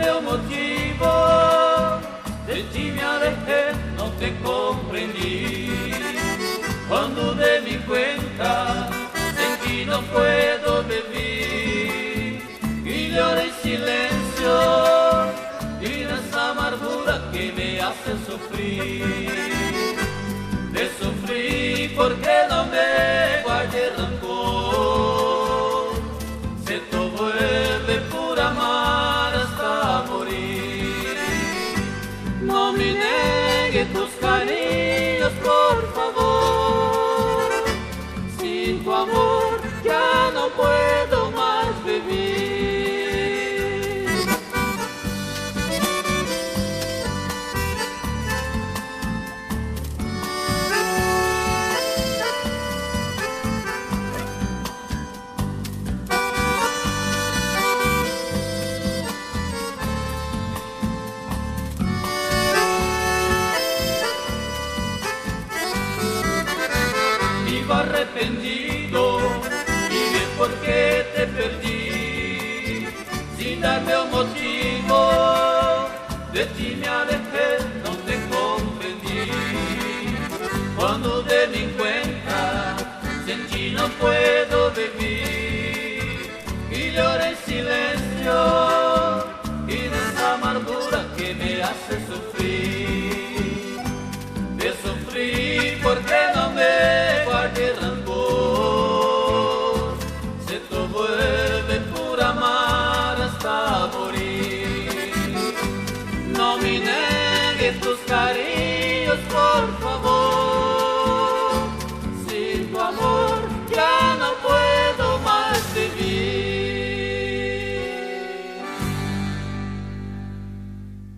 darme un motivo, de ti me alejé, no te comprendí. Cuando de mi cuenta sentí no puedo vivir, y lloré en silencio y en esa amargura que me hace sufrir. De sufrir porque no me guardé rencor, se todo vuelve por amar hasta morir. No me niegues tus cariños, por favor, sin tu amor ya no puedo más vivir. Vivo arrepentido y bien porque te perdí, sin darme un motivo, de ti me alejé, no te comprendí. Cuando de mi cuenta sentí no puedo vivir, y lloré en silencio y de esa amargura que me hace sufrir.